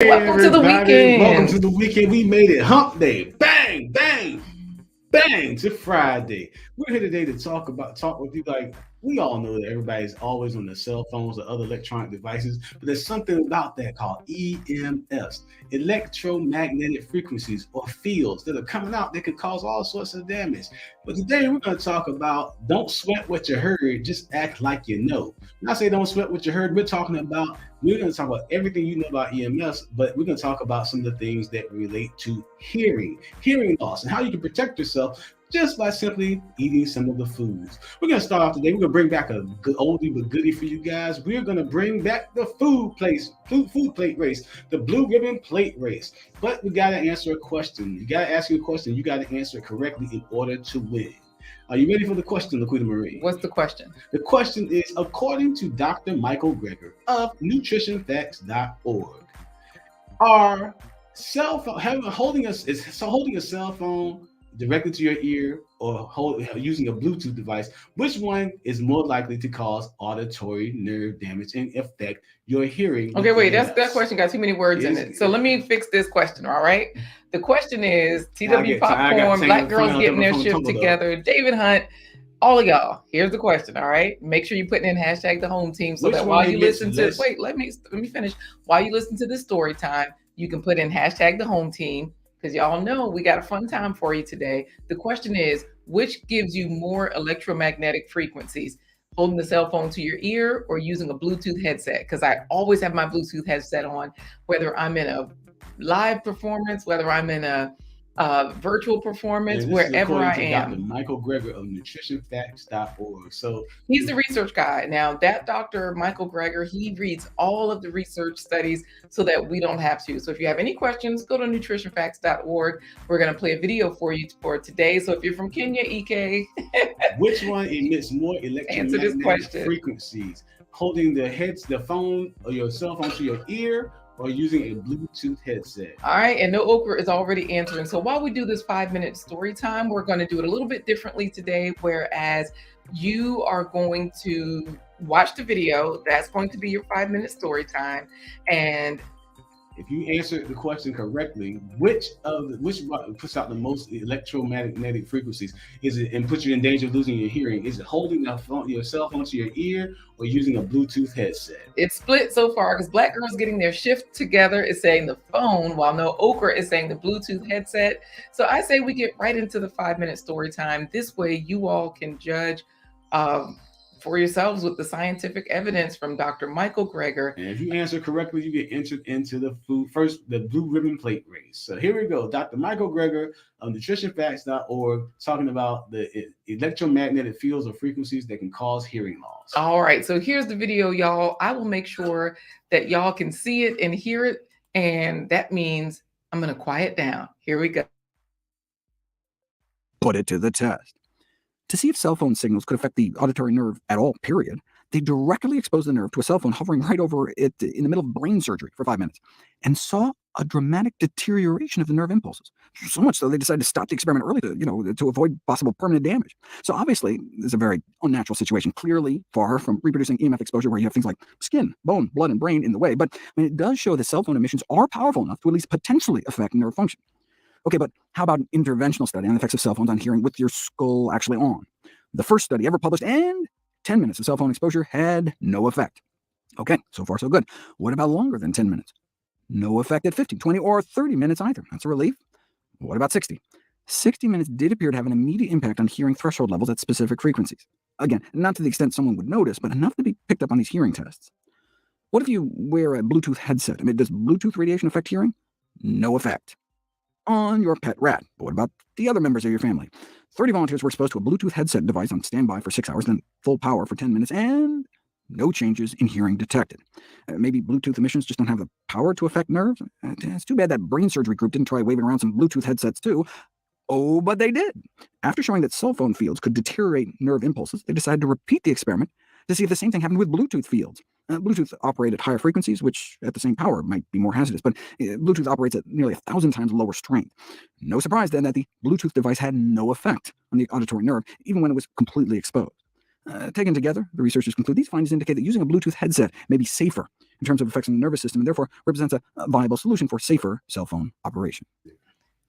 Welcome to the Everybody, welcome to weekend. the weekend. We made it hump day. Bang, bang, bang to Friday. We're here today to talk with you. Like we all know that everybody's always on their cell phones or other electronic devices, but there's something about that called EMFs, electromagnetic frequencies or fields that are coming out that could cause all sorts of damage. But today we're going to talk about don't sweat what you heard, just act like you know. When I say don't sweat what you heard, we're going to talk about everything you know about EMFs, but we're going to talk about some of the things that relate to hearing loss, and how you can protect yourself just by simply eating some of the foods. We're going to start off today. We're going to bring back a good oldie but goodie for you guys. We're going to bring back the food plate race, the blue ribbon plate race. But we got to answer a question. You got to ask you a question. You got to answer it correctly in order to win. Are you ready for the question, LaQuita Marie? What's the question? The question is, according to Dr. Michael Greger of NUTRITIONFacts.org, are holding a cell phone directly to your ear or using a Bluetooth device, which one is more likely to cause auditory nerve damage and affect your hearing? Okay, wait, that question got too many words in it. So let me fix this question, all right? The question is TW Popcorn, Black Girls Getting Their Shit Together, David Hunt, all of y'all. Here's the question, all right? Make sure you're putting in hashtag the home team so that while you listen to let me finish. While you listen to this story time, you can put in hashtag the home team, because y'all know we got a fun time for you today. The question is, which gives you more electromagnetic frequencies? Holding the cell phone to your ear or using a Bluetooth headset? Because I always have my Bluetooth headset on, whether I'm in a live performance, whether I'm in a virtual performance, wherever I am. Dr. Michael Greger of NUTRITIONFacts.org. So he's the research guy. Now, that Dr. Michael Greger, he reads all of the research studies so that we don't have to. So if you have any questions, go to NUTRITIONFacts.org. We're going to play a video for you for today. So if you're from Kenya, EK, which one emits more electromagnetic frequencies? Holding the phone or your cell phone to your ear, or using a Bluetooth headset? All right, and No Okra is already answering. So while we do this 5-minute story time, we're going to do it a little bit differently today, whereas you are going to watch the video. That's going to be your 5-minute story time. And if you answer the question correctly, which puts out the most electromagnetic frequencies? Is it and puts you in danger of losing your hearing? Is it holding your cell phone to your ear or using a Bluetooth headset? It's split so far because Black Girls Getting Their Shift Together is saying the phone, while No Okra is saying the Bluetooth headset. So I say we get right into the 5-minute story time. This way you all can judge for yourselves with the scientific evidence from Dr. Michael Greger. And if you answer correctly, you get entered into the blue ribbon plate race. So here we go. Dr. Michael Greger of NUTRITIONFacts.org talking about the electromagnetic fields or frequencies that can cause hearing loss. All right. So here's the video, y'all. I will make sure that y'all can see it and hear it. And that means I'm going to quiet down. Here we go. Put it to the test. To see if cell phone signals could affect the auditory nerve at all, period, they directly exposed the nerve to a cell phone hovering right over it in the middle of brain surgery for 5 minutes and saw a dramatic deterioration of the nerve impulses. So much so they decided to stop the experiment early to avoid possible permanent damage. So obviously, this is a very unnatural situation, clearly far from reproducing EMF exposure where you have things like skin, bone, blood, and brain in the way. But it does show that cell phone emissions are powerful enough to at least potentially affect nerve function. Okay, but how about an interventional study on the effects of cell phones on hearing with your skull actually on? The first study ever published, and 10 minutes of cell phone exposure had no effect. Okay, so far so good. What about longer than 10 minutes? No effect at 50, 20, or 30 minutes either. That's a relief. What about 60? 60 minutes did appear to have an immediate impact on hearing threshold levels at specific frequencies. Again, not to the extent someone would notice, but enough to be picked up on these hearing tests. What if you wear a Bluetooth headset? Does Bluetooth radiation affect hearing? No effect on your pet rat. But what about the other members of your family? 30 volunteers were exposed to a Bluetooth headset device on standby for 6 hours, then full power for 10 minutes, and no changes in hearing detected. Maybe Bluetooth emissions just don't have the power to affect nerves? It's too bad that brain surgery group didn't try waving around some Bluetooth headsets too. Oh, but they did. After showing that cell phone fields could deteriorate nerve impulses, they decided to repeat the experiment to see if the same thing happened with Bluetooth fields. Bluetooth operate at higher frequencies, which at the same power might be more hazardous, but Bluetooth operates at nearly 1,000 times lower strength. No surprise then that the Bluetooth device had no effect on the auditory nerve, even when it was completely exposed. Taken together, the researchers conclude these findings indicate that using a Bluetooth headset may be safer in terms of effects on the nervous system, and therefore represents a viable solution for safer cell phone operation.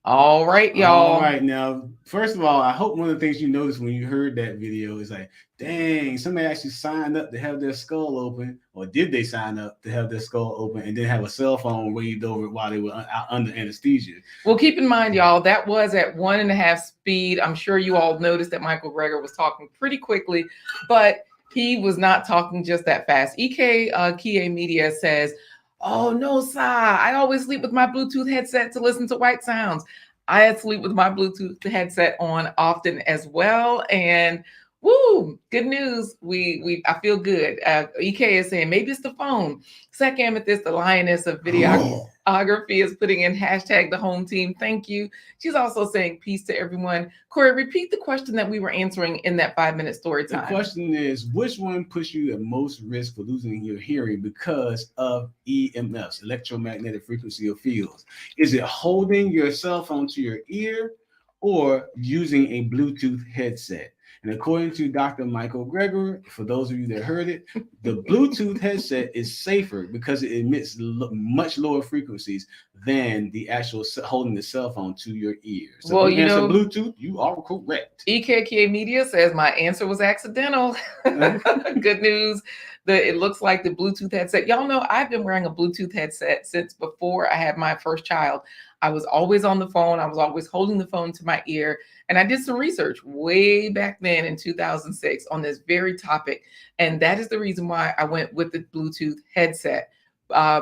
All right, y'all. All right, now, first of all, I hope one of the things you noticed when you heard that video is like, dang, somebody actually signed up to have their skull open, or did they sign up to have their skull open and then have a cell phone waved over it while they were under anesthesia? Well, keep in mind, y'all, that was at 1.5 speed. I'm sure you all noticed that Michael Greger was talking pretty quickly, but he was not talking just that fast. EK Kie Media says, oh, no, sir. I always sleep with my Bluetooth headset to listen to white sounds. I sleep with my Bluetooth headset on often as well. And woo, good news. I feel good. EK is saying maybe it's the phone. Second Amethyst, the lioness of videography, is putting in hashtag the home team. Thank you. She's also saying peace to everyone. Corey, repeat the question that we were answering in that 5-minute story time. The question is, which one puts you at most risk for losing your hearing because of EMFs, electromagnetic frequency of fields? Is it holding your cell phone to your ear or using a Bluetooth headset? And according to Dr. Michael Greger, for those of you that heard it, the Bluetooth headset is safer because it emits much lower frequencies than the actual holding the cell phone to your ear. So well, if you answer Bluetooth, you are correct. EKK Media says my answer was accidental. Good news. It looks like the Bluetooth headset. Y'all know I've been wearing a Bluetooth headset since before I had my first child. I was always on the phone. I was always holding the phone to my ear. And I did some research way back then in 2006 on this very topic. And that is the reason why I went with the Bluetooth headset.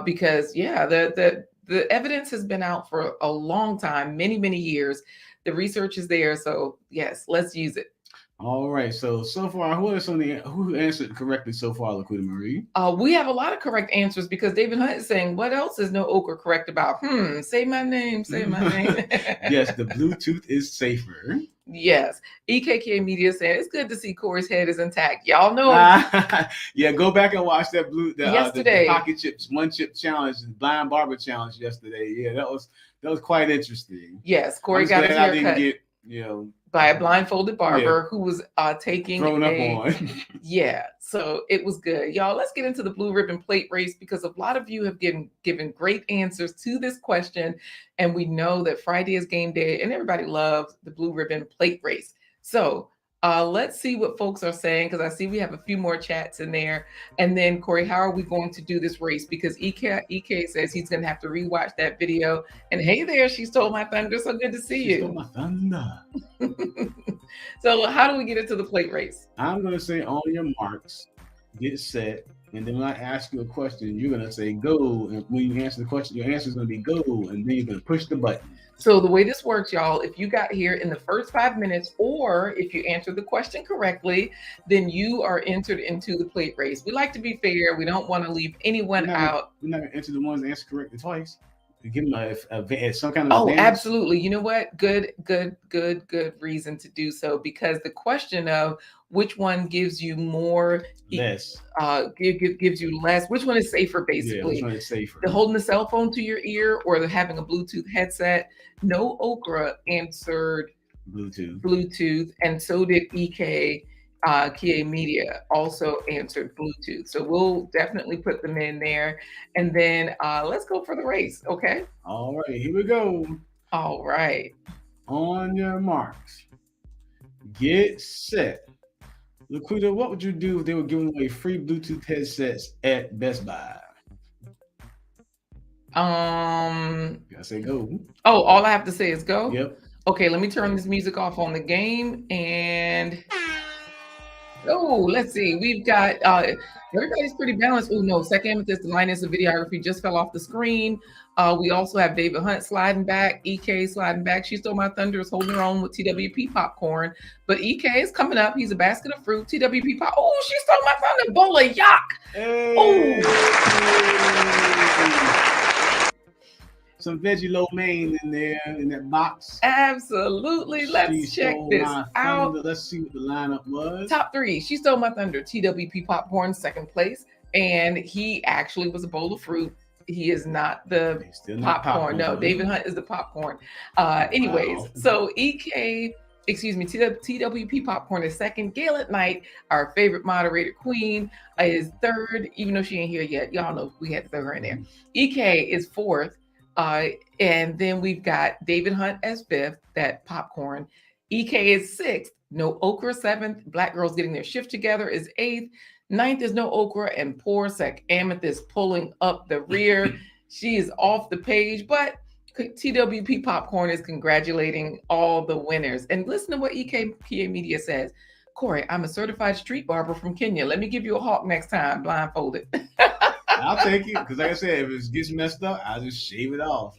Because, yeah, the evidence has been out for a long time, many, many years. The research is there. So, yes, let's use it. All right. So far, who answered correctly so far, LaQuita Marie? We have a lot of correct answers because David Hunt is saying, what else is no ochre correct about? Say my name. Say my name. Yes, the Bluetooth is safer. Yes. EKK Media saying it's good to see Corey's head is intact. Y'all know. Yeah, go back and watch that yesterday. The pocket chips, one chip challenge, the blind barber challenge yesterday. Yeah, that was quite interesting. Yes, Corey got his haircut. I didn't get, by a blindfolded barber who was taking thrown up on. Yeah, so it was good. Y'all, let's get into the blue ribbon plate race because a lot of you have given great answers to this question. And we know that Friday is game day and everybody loves the blue ribbon plate race. So let's see what folks are saying because I see we have a few more chats in there. And then, Corey, how are we going to do this race? Because EK says he's going to have to rewatch that video. And hey there, she stole my thunder. So good to see you. She stole my thunder. So how do we get into the plate race? I'm going to say on your marks, get set. And then when I ask you a question, you're going to say go. And when you answer the question, your answer is going to be go. And then you're going to push the button. So the way this works, y'all, if you got here in the first 5 minutes, or if you answered the question correctly, then you are entered into the plate race. We like to be fair. We don't want to leave anyone out. We're not going to enter the ones that answer correctly twice. To give them some kind of advantage. Absolutely. You know what? Good reason to do so, because the question of which one gives you more less gives you less, which one is safer, basically. Yeah, which one is safer? The holding the cell phone to your ear or the having a Bluetooth headset. No Okra answered Bluetooth, and so did EK Kie Media also answered Bluetooth. So we'll definitely put them in there. And then let's go for the race. Okay. All right, here we go. All right. On your marks, get set. LaQuita, what would you do if they were giving away free Bluetooth headsets at Best Buy? I say go. Oh, all I have to say is go? Yep. Okay, let me turn this music off on the game and let's see. We've got everybody's pretty balanced. Oh no, Second Amethyst, the lioness of videography just fell off the screen. We also have David Hunt sliding back, EK sliding back. She Stole My Thunder is holding her own with TWP popcorn. But EK is coming up. He's a basket of fruit. TWP pop. Oh, She Stole My Thunder. Bowl of yuck. Hey. Oh. Some veggie lo mein in there in that box. Absolutely. Let's check this out. Let's see what the lineup was. Top 3. She Stole My Thunder. TWP popcorn, second place. And he actually was a bowl of fruit. He is not the popcorn. No, David Hunt is the popcorn. Anyways, wow. So EK TWP Popcorn is second. Gail at Night, our favorite moderator queen, is third, even though she ain't here yet. Y'all know we had to throw her in there. EK is fourth. And then we've got David Hunt as fifth, that popcorn. EK is sixth. No okra, seventh. Black Girls Getting Their Shift Together is eighth. Ninth is No Okra, and poor Sec Amethyst pulling up the rear. She is off the page, but TWP Popcorn is congratulating all the winners. And listen to what EKPA Media says. Corey, I'm a certified street barber from Kenya. Let me give you a hawk next time, blindfolded. I'll take it, because like I said, if it gets messed up, I'll just shave it off.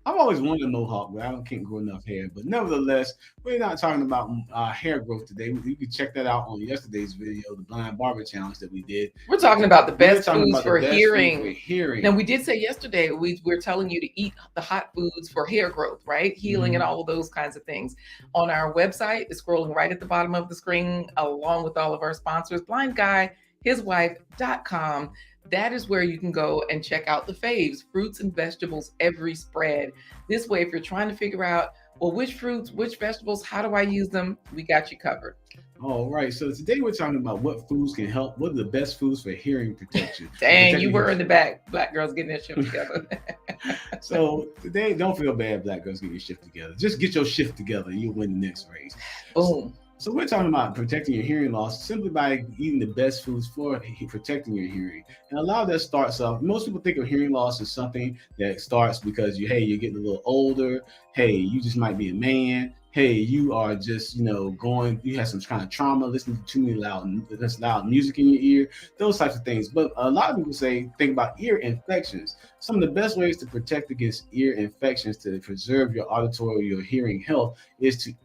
I've always wanted a mohawk, but I can't grow enough hair. But nevertheless, we're not talking about hair growth today. You can check that out on yesterday's video, the Blind Barber Challenge that we did. We're talking about the best foods for hearing. Now, we did say yesterday, we're telling you to eat the hot foods for hair growth, right? Healing and all of those kinds of things. On our website, it's scrolling right at the bottom of the screen, along with all of our sponsors, blindguyhiswife.com. That is where you can go and check out the faves, fruits and vegetables, every spread. This way, if you're trying to figure out, well, which fruits, which vegetables, how do I use them? We got you covered. All right. So today we're talking about what foods can help. What are the best foods for hearing protection? Dang, you were in the back. Black Girls Getting Their Shift Together. So today, don't feel bad, Black Girls Getting Your Shift Together. Just get your shift together. You'll win the next race. Boom. So we're talking about protecting your hearing loss simply by eating the best foods for protecting your hearing. And a lot of that starts off, most people think of hearing loss as something that starts because you're getting a little older. Hey, you just might be a man. Hey, you are just, you have some kind of trauma, listening to too many loud music in your ear, those types of things. But a lot of people think about ear infections. Some of the best ways to protect against ear infections to preserve your auditory, your hearing health is to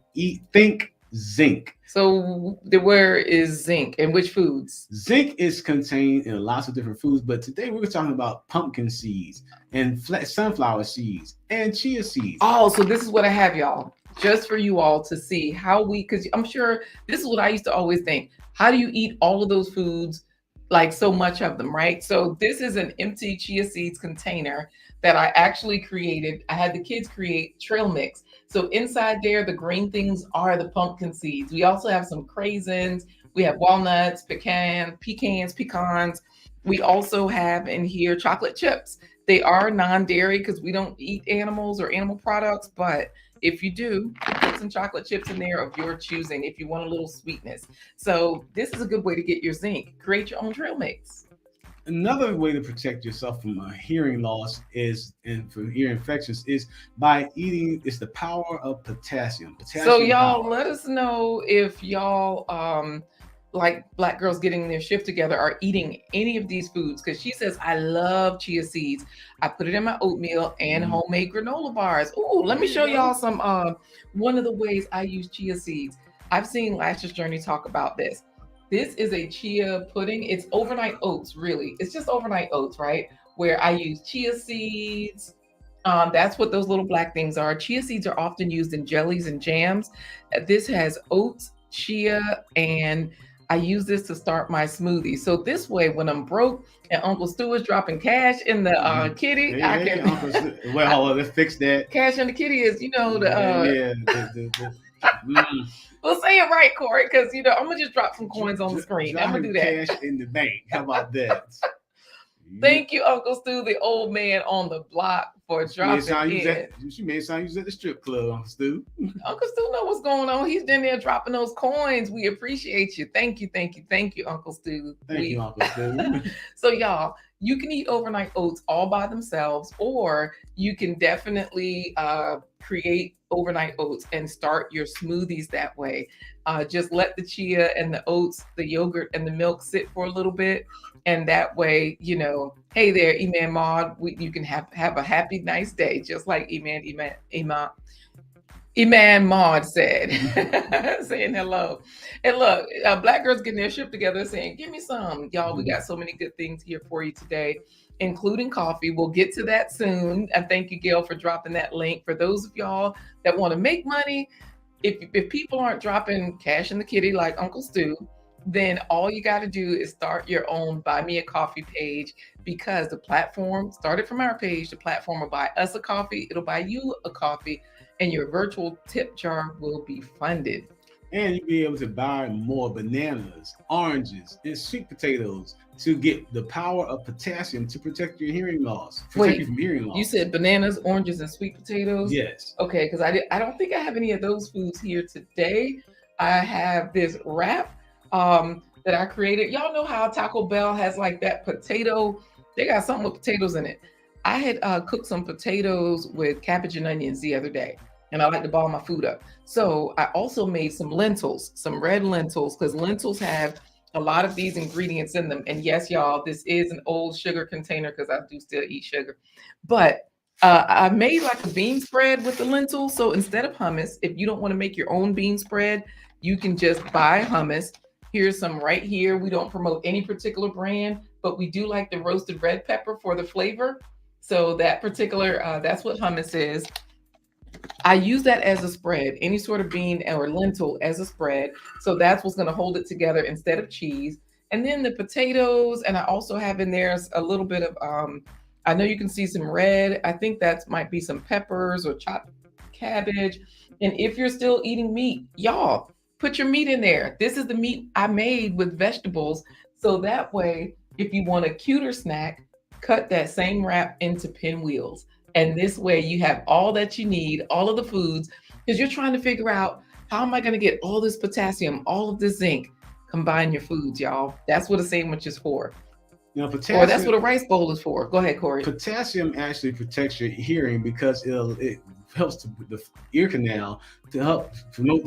think zinc. So where is zinc and which foods? Zinc is contained in lots of different foods, but today we're talking about pumpkin seeds and sunflower seeds and chia seeds. Oh, so this is what I have, y'all, just for you all to see how because I'm sure this is what I used to always think. How do you eat all of those foods, like so much of them, right? So this is an empty chia seeds container that I actually created. I had the kids create trail mix. So inside there, the green things are the pumpkin seeds. We also have some craisins. We have walnuts, pecans. We also have in here chocolate chips. They are non-dairy because we don't eat animals or animal products. But if you do, put some chocolate chips in there of your choosing if you want a little sweetness. So this is a good way to get your zinc. Create your own trail mix. Another way to protect yourself from hearing loss and from ear infections is by eating. It's the power of potassium. So y'all, let us know if y'all like Black Girls Getting Their Shift Together are eating any of these foods, because she says, I love chia seeds. I put it in my oatmeal and homemade granola bars. Oh, let me show y'all some one of the ways I use chia seeds. I've seen Lashes Journey talk about this. This is a chia pudding. It's overnight oats, really. It's just overnight oats, right? Where I use chia seeds. That's what those little black things are. Chia seeds are often used in jellies and jams. This has oats, chia, and I use this to start my smoothie. So this way, when I'm broke and Uncle Stu is dropping cash in the kitty, I can. Well, let's fix that. Cash in the kitty is, Well, say it right, Corey, because I'm gonna just drop some coins on the screen. I'm gonna do that. Cash in the bank. How about that? Thank you, Uncle Stu, the old man on the block, for dropping in. She made sound you was at the strip club, Uncle Stu. Uncle Stu know what's going on. He's been there dropping those coins. We appreciate you. Thank you, Uncle Stu. Thank you, Uncle Stu. So y'all, you can eat overnight oats all by themselves, or you can definitely create overnight oats and start your smoothies that way. Just let the chia and the oats, the yogurt and the milk sit for a little bit. And that way, hey there, Eman Maud, you can have a happy, nice day, just like Eman Maud said, saying hello. And look, Black Girls Getting Their Shift Together saying, give me some. Y'all, we got so many good things here for you today, including coffee. We'll get to that soon. And thank you, Gail, for dropping that link. For those of y'all that want to make money, if people aren't dropping cash in the kitty like Uncle Stu, then all you got to do is start your own Buy Me a Coffee page, because the platform started from our page. The platform will buy us a coffee. It'll buy you a coffee, and your virtual tip jar will be funded. And you'll be able to buy more bananas, oranges, and sweet potatoes to get the power of potassium to protect your hearing loss. Wait, you from hearing loss. You said bananas, oranges, and sweet potatoes? Yes. Okay, because I don't think I have any of those foods here today. I have this wrap that I created. Y'all know how Taco Bell has like that potato. They got something with potatoes in it. I had cooked some potatoes with cabbage and onions the other day, and I like to ball my food up. So I also made some lentils, some red lentils, because lentils have a lot of these ingredients in them. And yes, y'all, this is an old sugar container because I do still eat sugar. But I made like a bean spread with the lentils. So instead of hummus, if you don't want to make your own bean spread, you can just buy hummus. Here's some right here. We don't promote any particular brand, but we do like the roasted red pepper for the flavor. So that particular, that's what hummus is. I use that as a spread, any sort of bean or lentil as a spread. So that's what's going to hold it together instead of cheese. And then the potatoes, and I also have in there a little bit of, I know you can see some red. I think that might be some peppers or chopped cabbage. And if you're still eating meat, y'all, put your meat in there. This is the meat I made with vegetables. So that way, if you want a cuter snack, cut that same wrap into pinwheels. And this way you have all that you need, all of the foods, because you're trying to figure out, how am I going to get all this potassium, all of this zinc? Combine your foods, y'all. That's what a sandwich is for. Now, potassium, or that's what a rice bowl is for. Go ahead, Corey. Potassium actually protects your hearing because it helps the ear canal to help promote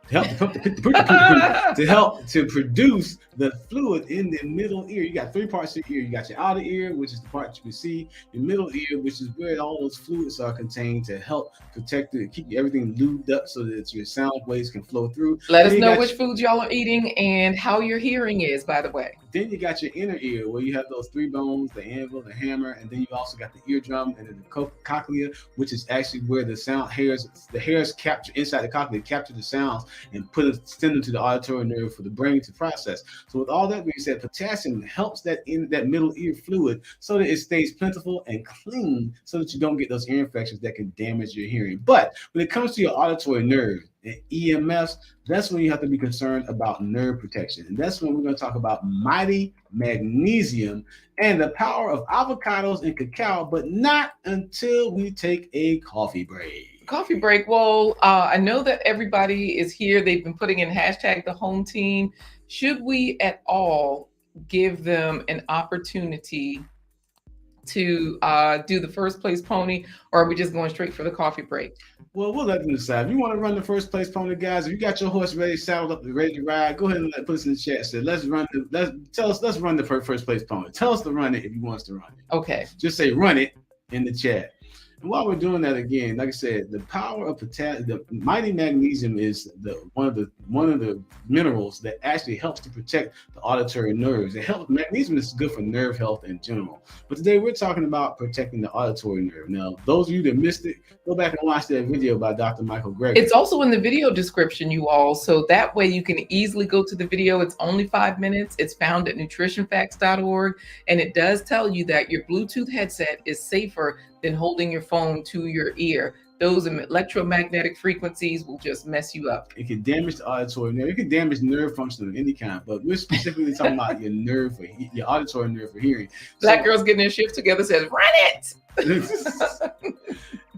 to help to produce the fluid in the middle ear. You got three parts of your ear. You got your outer ear, which is the part you can see, your middle ear, which is where all those fluids are contained to help protect it, keep everything lubed up so that your sound waves can flow through. Let us know which foods y'all are eating and how your hearing is, by the way. Then you got your inner ear, where you have those three bones, the anvil, the hammer, and then you also got the eardrum and then the cochlea, which is actually where the hairs capture inside the cochlea, capture the sounds and send them to the auditory nerve for the brain to process. So with all that being said, potassium helps that middle ear fluid so that it stays plentiful and clean, so that you don't get those ear infections that can damage your hearing. But when it comes to your auditory nerve and EMFs, that's when you have to be concerned about nerve protection. And that's when we're going to talk about mighty magnesium and the power of avocados and cacao, but not until we take a coffee break. Coffee break. Well, I know that everybody is here. They've been putting in hashtag the home team. Should we at all give them an opportunity to do the first place pony, or are we just going straight for the coffee break? Well, we'll let them decide. If you want to run the first place pony, guys, if you got your horse ready, saddled up, ready to ride, go ahead and put us in the chat. So let's run the first place pony. Tell us to run it if you want us to run it. Okay. Just say run it in the chat. And while we're doing that, again, like I said, the power of potassium, the mighty magnesium is one of the minerals that actually helps to protect the auditory nerves. Magnesium is good for nerve health in general. But today we're talking about protecting the auditory nerve. Now, those of you that missed it, go back and watch that video by Dr. Michael Greger. It's also in the video description, you all. So that way you can easily go to the video. It's only 5 minutes. It's found at nutritionfacts.org. And it does tell you that your Bluetooth headset is safer than holding your phone to your ear. Those electromagnetic frequencies will just mess you up. It can damage the auditory nerve. It can damage nerve function of any kind, but we're specifically talking about your auditory nerve for hearing. Black girls getting their shift together says, run it!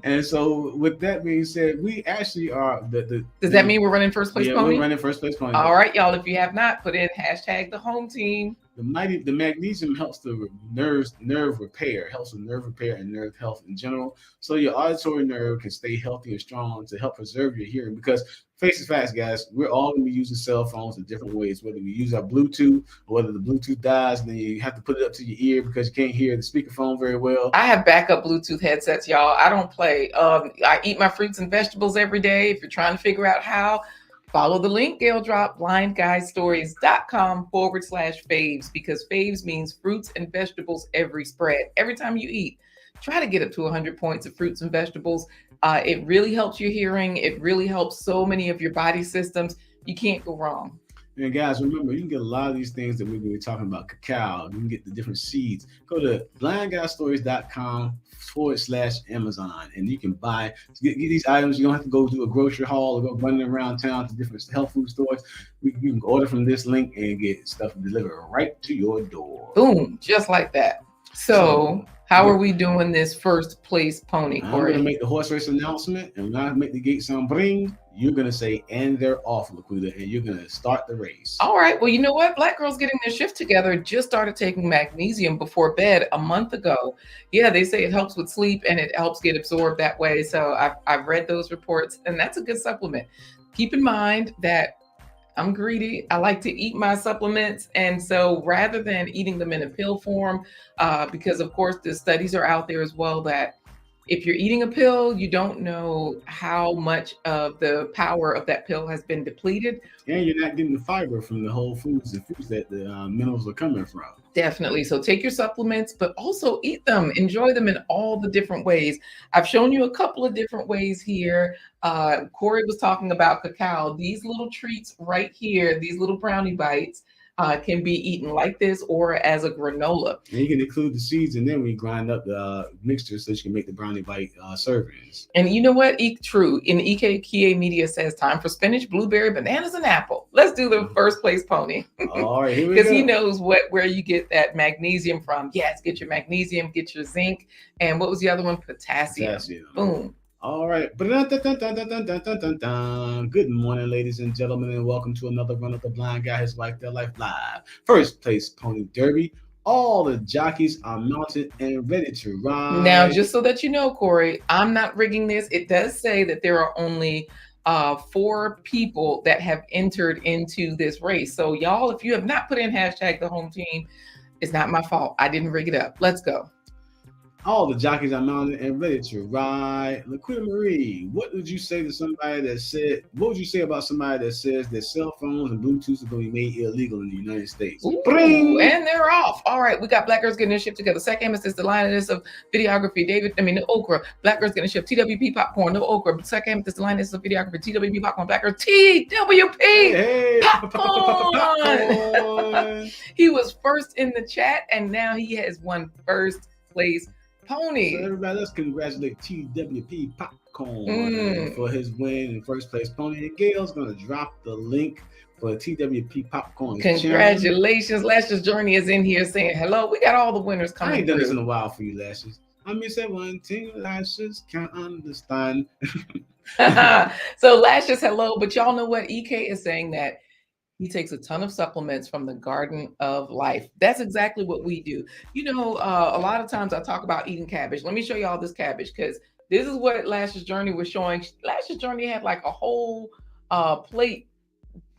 And so with that being said, we actually are Does that mean we're running first place pony? We're running first place pony. All right, y'all. If you have not, put in hashtag the home team. The magnesium helps the nerve repair, helps with nerve repair and nerve health in general. So your auditory nerve can stay healthy and strong to help preserve your hearing. Because face the facts, guys, we're all going to be using cell phones in different ways, whether we use our Bluetooth or whether the Bluetooth dies and then you have to put it up to your ear because you can't hear the speakerphone very well. I have backup Bluetooth headsets, y'all. I don't play. I eat my fruits and vegetables every day. If you're trying to figure out how, follow the link, Gail Drop, blindguystories.com/faves, because faves means fruits and vegetables every spread. Every time you eat, try to get up to 100 points of fruits and vegetables. It really helps your hearing. It really helps so many of your body systems. You can't go wrong. And guys, remember, you can get a lot of these things that we're going to be talking about. Cacao, you can get the different seeds. Go to blindguystories.com/Amazon, and you can get these items. You don't have to go do a grocery haul or go running around town to different health food stores. You can order from this link and get stuff delivered right to your door. Boom, just like that. So how are we doing this first place pony, Corey? I'm going to make the horse race announcement, and when I make the gate sound bring, you're going to say, and they're off, LaQuita, and you're going to start the race. All right. Well, you know what? Black girls getting their shift together just started taking magnesium before bed a month ago. Yeah, they say it helps with sleep and it helps get absorbed that way. So I've read those reports, and that's a good supplement. Keep in mind that I'm greedy. I like to eat my supplements. And so rather than eating them in a pill form, because of course the studies are out there as well that if you're eating a pill, you don't know how much of the power of that pill has been depleted. And you're not getting the fiber from the whole foods, the foods that the minerals are coming from. Definitely. So take your supplements, but also eat them. Enjoy them in all the different ways. I've shown you a couple of different ways here. Corey was talking about cacao. These little treats right here, these little brownie bites, can be eaten like this or as a granola. And you can include the seeds, and then we grind up the mixture so you can make the brownie bite servings. And you know what? True. In EKKA Media says time for spinach, blueberry, bananas, and apple. Let's do the first place pony. All right, here we go. Because he knows where you get that magnesium from. Yes, get your magnesium, get your zinc, and what was the other one? Potassium. Boom. All right. Good morning, ladies and gentlemen, and welcome to another run of the Blind Guy, His Wife, Their Life Live. First place pony derby. All the jockeys are mounted and ready to ride. Now, just so that you know, Corey, I'm not rigging this. It does say that there are only 4 people that have entered into this race. So y'all, if you have not put in hashtag the home team, it's not my fault. I didn't rig it up. Let's go. All the jockeys are mounted and ready to ride. LaQuita Marie, what would you say about somebody that says that cell phones and Bluetooth are going to be made illegal in the United States? Ooh, and they're off. All right, we got Black girls getting their ship together. Zach Amos is the lioness of videography. No okra. Black girls getting a ship. TWP popcorn, no okra. Zach Amos is the lioness of videography. TWP popcorn. Black girl TWP popcorn. He was first in the chat, and now he has won first place pony. So everybody, let's congratulate TWP Popcorn for his win in first place pony. And Gail's gonna drop the link for TWP Popcorn. Congratulations. Lashes Journey is in here saying hello. We got all the winners coming. I ain't done this in a while for you, Lashes. I mean, say one thing, Lashes can't understand. So Lashes, hello. But y'all know what? EK is saying that he takes a ton of supplements from the Garden of Life. That's exactly what we do. You know, a lot of times I talk about eating cabbage. Let me show you all this cabbage because this is what Lash's Journey was showing. Lash's Journey had like a whole plate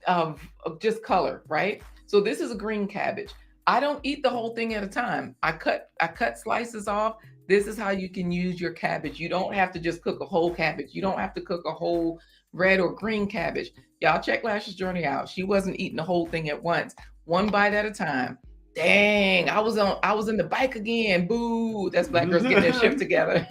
of just color, right? So this is a green cabbage. I don't eat the whole thing at a time. I cut slices off. This is how you can use your cabbage. You don't have to just cook a whole cabbage. You don't have to cook a whole red or green cabbage. Y'all check Lash's Journey out. She wasn't eating the whole thing at once, one bite at a time. Dang, I was in the bike again. Boo. That's Black girls getting their shift together.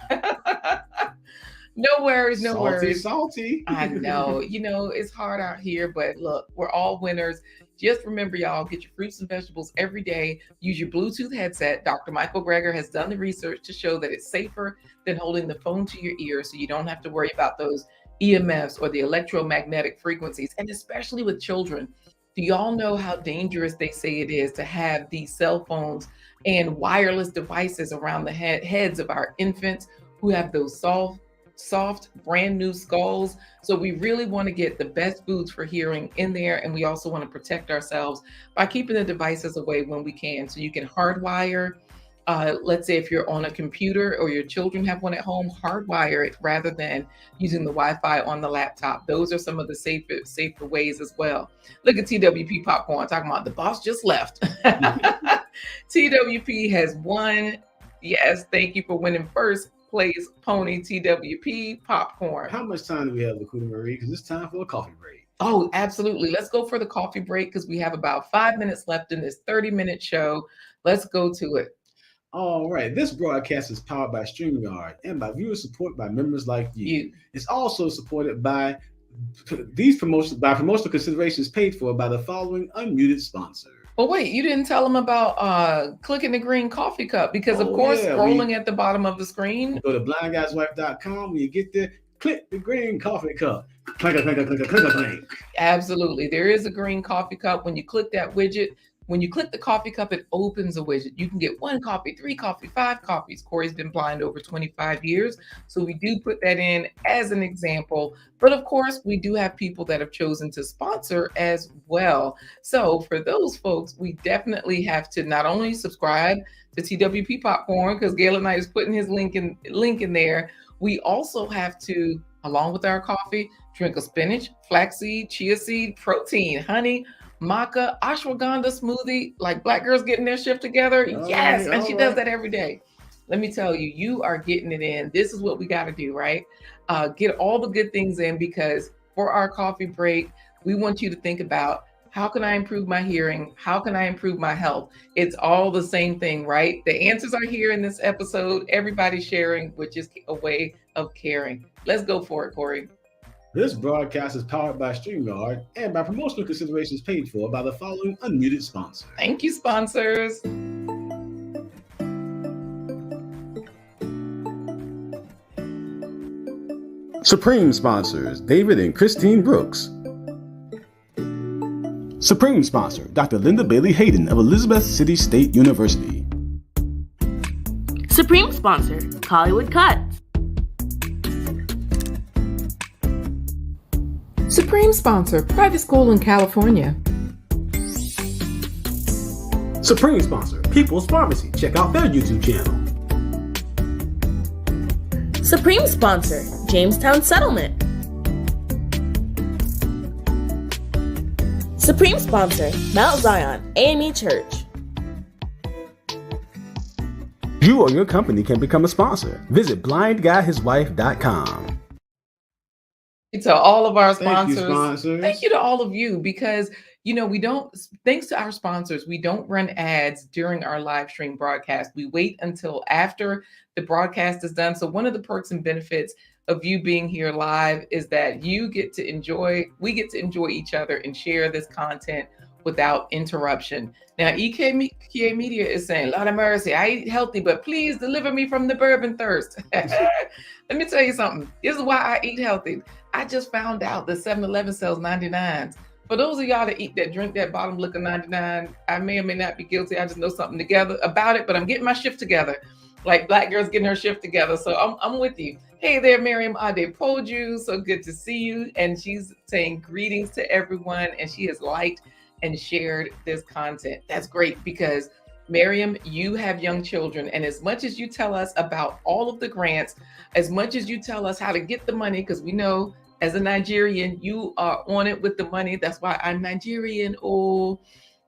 No worries, no worries. Salty. I know, it's hard out here, but look, we're all winners. Just remember, y'all, get your fruits and vegetables every day. Use your Bluetooth headset. Dr. Michael Greger has done the research to show that it's safer than holding the phone to your ear, so you don't have to worry about those EMFs or the electromagnetic frequencies, and especially with children. Do y'all know how dangerous they say it is to have these cell phones and wireless devices around the heads of our infants who have those soft, brand new skulls? So we really want to get the best foods for hearing in there. And we also want to protect ourselves by keeping the devices away when we can. So you can hardwire, let's say if you're on a computer or your children have one at home, hardwire it rather than using the Wi-Fi on the laptop. Those are some of the safer ways as well. Look at TWP Popcorn talking about the boss just left. TWP has won. Yes, thank you for winning first place pony, TWP Popcorn. How much time do we have, LaQuita Marie? Because it's time for a coffee break. Oh, absolutely. Let's go for the coffee break because we have about 5 minutes left in this 30-minute show. Let's go to it. All right. This broadcast is powered by StreamYard and by viewer support by members like you. It's also supported by These promotional considerations paid for by the following unmuted sponsor. Well, wait, you didn't tell them about clicking the green coffee cup because, of course, scrolling at the bottom of the screen. Go to blindguyswife.com. When you get there, click the green coffee cup. Clink, clink, clink, clink, clink. Absolutely. There is a green coffee cup. When you click that widget, when you click the coffee cup, it opens a widget. You can get 1 coffee, 3 coffee, 5 coffees. Corey's been blind over 25 years. So we do put that in as an example. But of course, we do have people that have chosen to sponsor as well. So for those folks, we definitely have to not only subscribe to TWP Popcorn, because Galen Knight is putting his link in there. We also have to, along with our coffee, drink a spinach, flaxseed, chia seed, protein, honey, maca, ashwagandha smoothie, like Black girls getting their shift together. Yes, and she does that every day. Let me tell you, you are getting it in. This is what we got to do, right? Get all the good things in, because for our coffee break, we want you to think about, how can I improve my hearing? How can I improve my health? It's all the same thing, right? The answers are here in this episode. Everybody's sharing, which is a way of caring. Let's go for it, Corey. This broadcast is powered by StreamYard and by promotional considerations paid for by the following unmuted sponsor. Thank you, sponsors. Supreme sponsors, David and Christine Brooks. Supreme sponsor, Dr. Linda Bailey Hayden of Elizabeth City State University. Supreme sponsor, Hollywood Cuts. Supreme sponsor, private school in California. Supreme sponsor, People's Pharmacy. Check out their YouTube channel. Supreme sponsor, Jamestown Settlement. Supreme sponsor, Mount Zion AME Church. You or your company can become a sponsor. Visit blindguyhiswife.com. To all of our sponsors. Thank you, sponsors. Thank you to all of you, because thanks to our sponsors, we don't run ads during our live stream broadcast. We wait until after the broadcast is done. So one of the perks and benefits of you being here live is that we get to enjoy each other and share this content without interruption. Now, EK Media is saying, Lord of mercy, I eat healthy, but please deliver me from the bourbon thirst. Let me tell you something. This is why I eat healthy. I just found out that 7-Eleven sells 99s. For those of y'all that drink that bottom liquor 99, I may or may not be guilty. I just know something about it, but I'm getting my shift together. Like Black girls getting her shift together. So I'm with you. Hey there, Miriam Adepoju. So good to see you. And she's saying greetings to everyone. And she has liked and shared this content. That's great, because Miriam, you have young children. And as much as you tell us about all of the grants, as much as you tell us how to get the money, because we know as a Nigerian, you are on it with the money. That's why I'm Nigerian. Oh,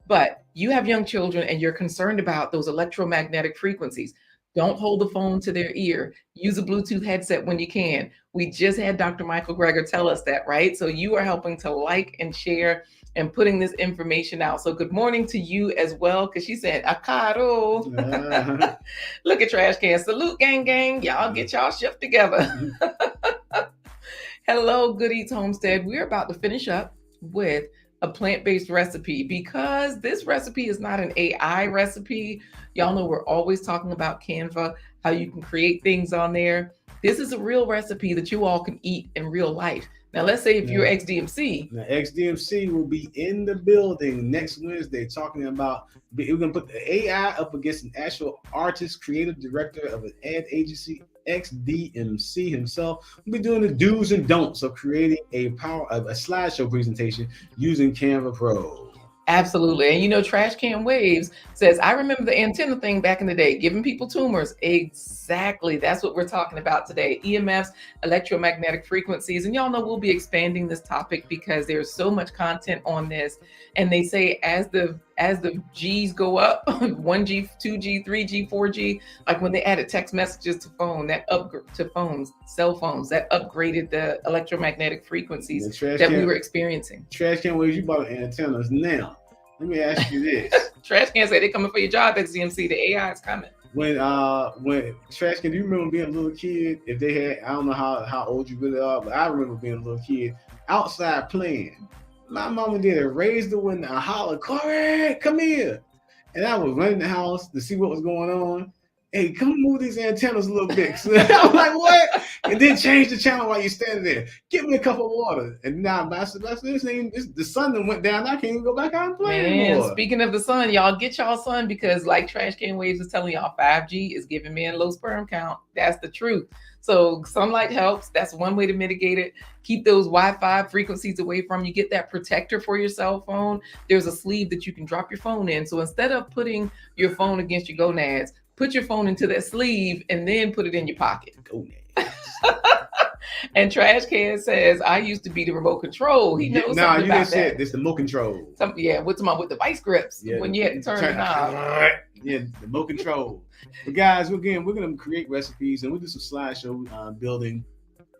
but you have young children and you're concerned about those electromagnetic frequencies. Don't hold the phone to their ear. Use a Bluetooth headset when you can. We just had Dr. Michael Greger tell us that, right? So you are helping to like and share and putting this information out. So good morning to you as well, because she said, Akaro. Look at Trash Can. Salute, gang, gang. Y'all get y'all shift together. Hello, Good Eats Homestead. We're about to finish up with a plant-based recipe, because this recipe is not an AI recipe. Y'all know we're always talking about Canva, how you can create things on there. This is a real recipe that you all can eat in real life. Now, let's say if you're XDMC. Now, XDMC will be in the building next Wednesday talking about, we're going to put the AI up against an actual artist, creative director of an ad agency, XDMC himself. We'll be doing the do's and don'ts of creating a slideshow presentation using Canva Pro. Absolutely. And Trash Can Waves says, I remember the antenna thing back in the day, giving people tumors. Exactly. That's what we're talking about today. EMFs, electromagnetic frequencies. And y'all know we'll be expanding this topic because there's so much content on this. And they say as the G's go up, 1G, 2G, 3G, 4G, like when they added text messages to cell phones, that upgraded the electromagnetic frequencies that we were experiencing. Trash Can Waves, you bought antennas now. Let me ask you this. Trash Can say they're coming for your job, XDMC. The AI is coming. when trash can, do you remember being a little kid? If they had, I don't know how old you really are, but I remember being a little kid outside playing. My mama did it, raise the window and holler, Corey, come here. And I was running the house to see what was going on. Hey, come move these antennas a little bit. So I was like, what? And then change the channel while you're standing there. Give me a cup of water. And now the sun that went down. I can't even go back out and play anymore. Speaking of the sun, y'all get y'all sun, because like Trash Can Waves is telling y'all, 5G is giving men low sperm count. That's the truth. So sunlight helps. That's one way to mitigate it. Keep those Wi-Fi frequencies away from you. Get that protector for your cell phone. There's a sleeve that you can drop your phone in. So instead of putting your phone against your gonads, put your phone into that sleeve and then put it in your pocket. And Trash Can says, I used to be the remote control. He knows something about that. No, you just said this the remote control. With the vice grips. Yeah, when you had to turn the knob. Yeah, the remote control. But guys, again, we're going to create recipes and we'll do some slideshow building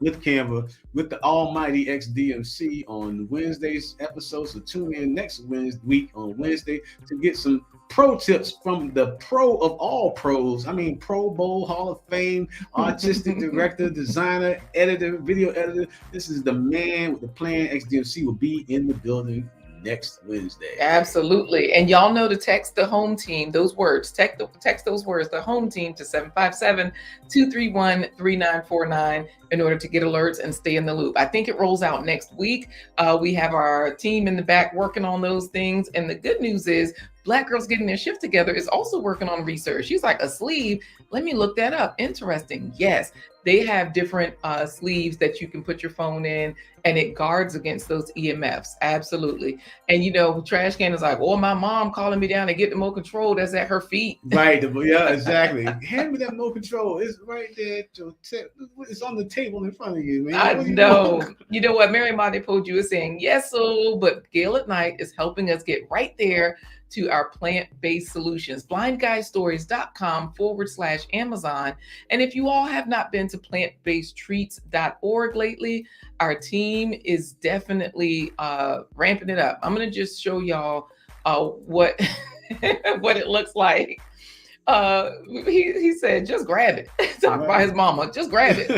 with Canva with the almighty XDMC on Wednesday's episode. So tune in next week on Wednesday to get some pro tips from the pro of all pros. I mean, Pro Bowl, Hall of Fame, artistic director, designer, editor, video editor. This is the man with the plan. XDMC will be in the building next Wednesday. Absolutely. And y'all know to text the home team those words. Text those words, the home team, to 757-231-3949 in order to get alerts and stay in the loop. I think it rolls out next week. We have our team in the back working on those things. And the good news is Black Girls Getting Their Shift Together is also working on research. She's like, a sleeve? Let me look that up. Interesting. Yes, they have different sleeves that you can put your phone in, and it guards against those EMFs. Absolutely. And Trash Can is like, oh, my mom calling me down to get the remote control that's at her feet. Right. Yeah, exactly. Hand me that remote control. It's right there. It's on the table in front of you, man. I know. You know what? Mary Monte Poju is saying, yes, but Gail at Night is helping us get right there to our plant-based solutions. blindguystories.com/Amazon. And if you all have not been to plantbasedtreats.org lately, our team is definitely ramping it up. I'm going to just show y'all what what it looks like. He said, just grab it. Talk about his mama. Just grab it.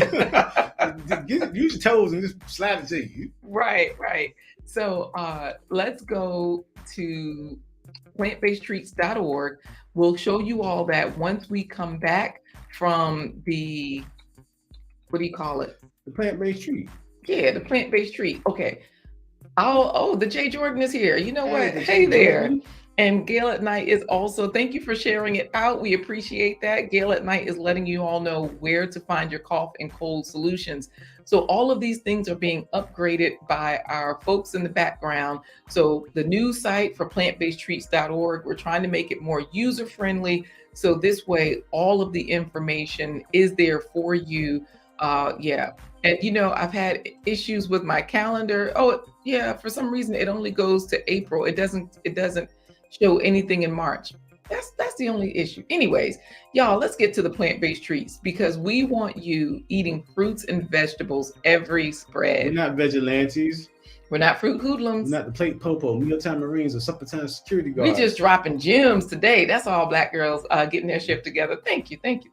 Use your toes and just slide it to you. Right. So let's go to plantbasedtreats.org. We'll show you all that once we come back from the, what do you call it? The plant-based treat. Yeah, the plant-based treat. Okay. The Jay Jordan is here. You know what? Hey there. And Gail at Night is also, thank you for sharing it out. We appreciate that. Gail at Night is letting you all know where to find your cough and cold solutions. So all of these things are being upgraded by our folks in the background. So the new site for plantbasedtreats.org, we're trying to make it more user-friendly. So this way, all of the information is there for you. And I've had issues with my calendar. Oh yeah, for some reason it only goes to April. It doesn't show anything in March. That's the only issue. Anyways, y'all, let's get to the plant-based treats, because we want you eating fruits and vegetables every spread. We're not vigilantes. We're not fruit hoodlums. We're not the plate popo, mealtime Marines, or suppertime security guards. We just dropping gems today. That's all Black girls getting their shift together. Thank you. Thank you,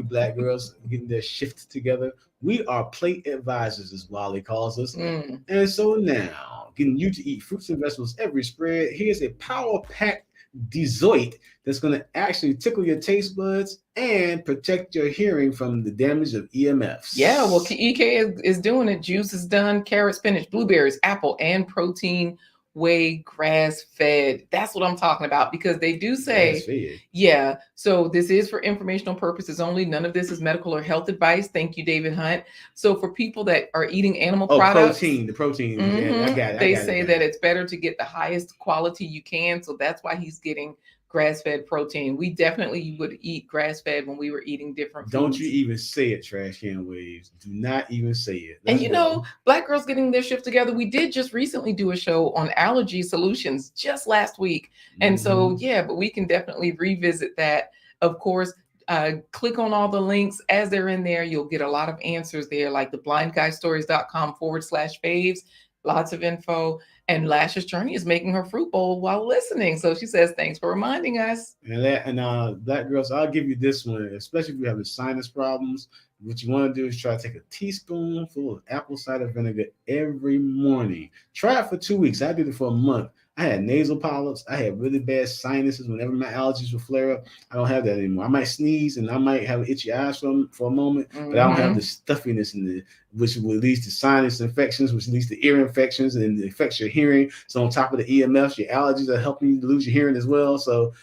Black girls getting their shift together. We are plate advisors, as Wally calls us. And so now, getting you to eat fruits and vegetables every spread, here's a power-packed dessert that's going to actually tickle your taste buds and protect your hearing from the damage of EMFs. Yeah, well, EK is doing it. Juice is done. Carrot, spinach, blueberries, apple, and protein whey grass-fed. That's what I'm talking about, because they do say, yeah, so this is for informational purposes only. None of this is medical or health advice. Thank you, David Hunt. So for people that are eating animal products. The protein. Yeah, I got it. They say that it's better to get the highest quality you can. So that's why he's getting grass-fed protein. We definitely would eat grass-fed when we were eating different foods. Don't you even say it, Trash Can Waves. Do not even say it. And Black Girls Getting Their Shift Together, we did just recently do a show on allergy solutions just last week. And so, but we can definitely revisit that. Of course, click on all the links as they're in there. You'll get a lot of answers there, like the blindguystories.com/faves. Lots of info. And Lashes Journey is making her fruit bowl while listening. So she says, thanks for reminding us. And Black girls, I'll give you this one, especially if you're having sinus problems. What you want to do is try to take a teaspoonful of apple cider vinegar every morning. Try it for 2 weeks. I did it for a month. I had nasal polyps. I had really bad sinuses whenever my allergies would flare up. I don't have that anymore. I might sneeze and I might have itchy eyes for a moment, but I don't have the stuffiness which will lead to sinus infections, which leads to ear infections, and it affects your hearing. So on top of the EMFs, your allergies are helping you to lose your hearing as well. So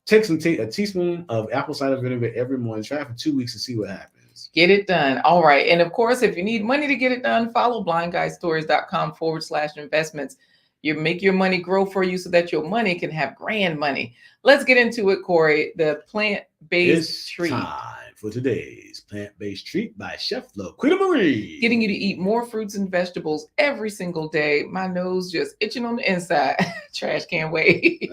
take a teaspoon of apple cider vinegar every morning. Try it for 2 weeks and see what happens. Get it done. All right. And of course, if you need money to get it done, follow blindguystories.com/investments. You make your money grow for you so that your money can have grand money. Let's get into it, Corey. The plant-based treat. Time for today's plant-based treat by Chef LaQuita Marie. Getting you to eat more fruits and vegetables every single day. My nose just itching on the inside. Trash can wait.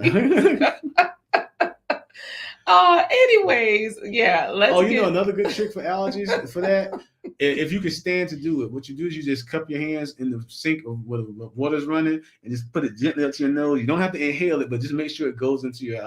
Anyways, yeah. Another good trick for allergies for that. If you can stand to do it, what you do is you just cup your hands in the sink where the water's running and just put it gently up to your nose. You don't have to inhale it, but just make sure it goes into your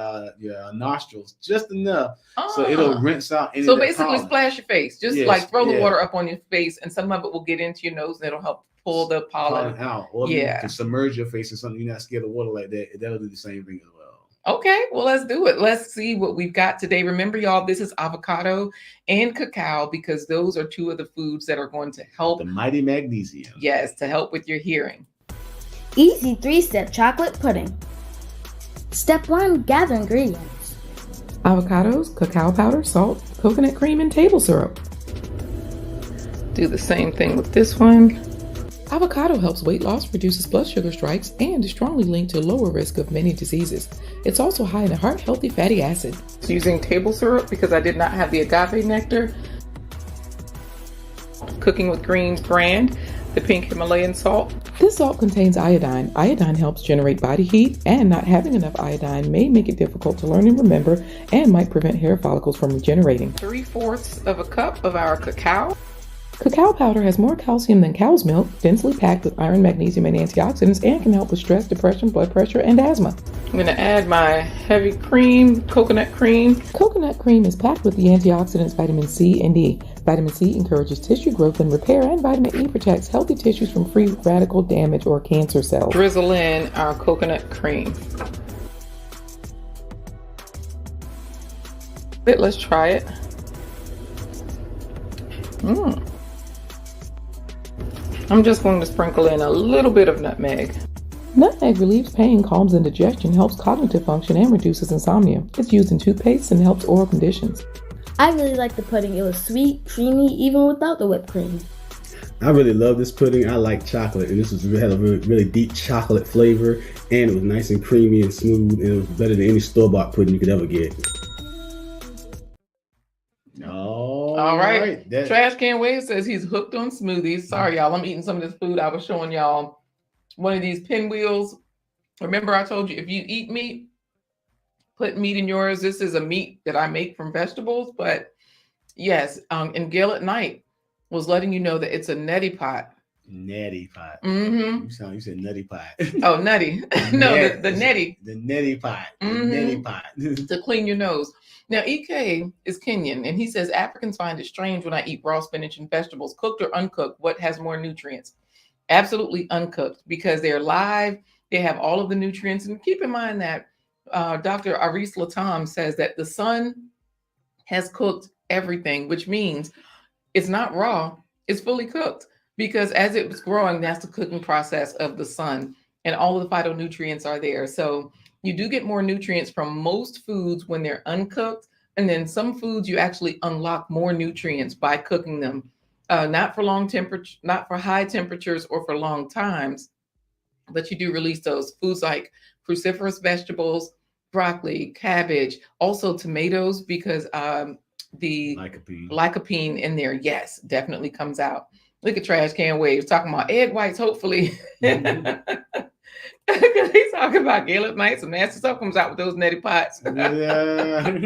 nostrils just enough so it'll rinse out any. So basically, splash your face. Just throw the water up on your face, and some of it will get into your nose, and it'll help pull the pollen out. Or you can submerge your face in something you're not scared of water like that. That'll do the same thing as well. Okay, well, let's do it. Let's see what we've got today. Remember, y'all, this is avocado and cacao because those are two of the foods that are going to help. The mighty magnesium. Yes, to help with your hearing. Easy 3-step chocolate pudding. Step 1, gather ingredients. Avocados, cacao powder, salt, coconut cream, and table syrup. Do the same thing with this one. Avocado helps weight loss, reduces blood sugar spikes, and is strongly linked to lower risk of many diseases. It's also high in a heart-healthy fatty acid. Using table syrup because I did not have the agave nectar. Cooking with Greens brand, the pink Himalayan salt. This salt contains iodine. Iodine helps generate body heat, and not having enough iodine may make it difficult to learn and remember and might prevent hair follicles from regenerating. 3/4 of a cup of our cacao. Cacao powder has more calcium than cow's milk, densely packed with iron, magnesium, and antioxidants, and can help with stress, depression, blood pressure, and asthma. I'm going to add my heavy cream, coconut cream. Coconut cream is packed with the antioxidants vitamin C and E. Vitamin C encourages tissue growth and repair, and vitamin E protects healthy tissues from free radical damage or cancer cells. Drizzle in our coconut cream. Let's try it. I'm just going to sprinkle in a little bit of nutmeg. Nutmeg relieves pain, calms indigestion, helps cognitive function, and reduces insomnia. It's used in toothpaste and helps oral conditions. I really like the pudding. It was sweet, creamy, even without the whipped cream. I really love this pudding. I like chocolate, and it had a really deep chocolate flavor, and it was nice and creamy and smooth, and it was better than any store-bought pudding you could ever get. All right. Trash Can Wave says he's hooked on smoothies. Sorry, y'all. I'm eating some of this food. I was showing y'all one of these pinwheels. Remember I told you if you eat meat, put meat in yours. This is a meat that I make from vegetables. But yes, and Gail at Night was letting you know that it's a neti pot. Neti pot. Mm-hmm. You said nutty pot. Oh, nutty. No, the neti. The neti pot. Mm-hmm. The neti pot. To clean your nose. Now, EK is Kenyan, and he says, Africans find it strange when I eat raw spinach and vegetables, cooked or uncooked. What has more nutrients? Absolutely uncooked, because they're live. They have all of the nutrients. And keep in mind that Dr. Aris Latam says that the sun has cooked everything, which means it's not raw, it's fully cooked. Because as it was growing, that's the cooking process of the sun, and all of the phytonutrients are there. So you do get more nutrients from most foods when they're uncooked. And then some foods you actually unlock more nutrients by cooking them. Not for not for high temperatures or for long times, but you do release those foods like cruciferous vegetables, broccoli, cabbage, also tomatoes, because the lycopene in there, yes, definitely comes out. Look at Trash Can Waves talking about egg whites, hopefully. Because he's talking about Gail at Night. Some nasty stuff comes out with those neti pots. Yeah.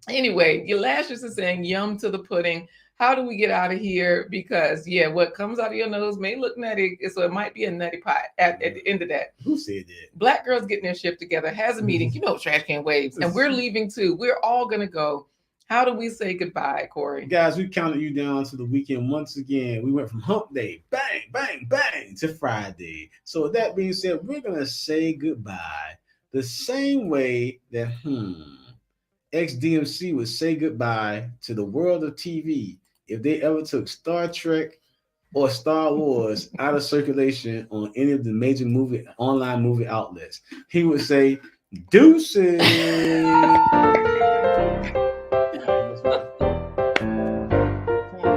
Anyway, your Lashes is saying yum to the pudding. How do we get out of here? Because what comes out of your nose may look nutty, so it might be a nutty pot at the end of that. Who said that? Black girls getting their shit together, has a meeting, trash can waves, and we're leaving too. We're all gonna go. How do we say goodbye, Corey? Guys, we counted you down to the weekend once again. We went from hump day, bang, bang, bang, to Friday. So with that being said, we're gonna say goodbye the same way that XDMC would say goodbye to the world of TV if they ever took Star Trek or Star Wars out of circulation on any of the major online movie outlets. He would say, deuces.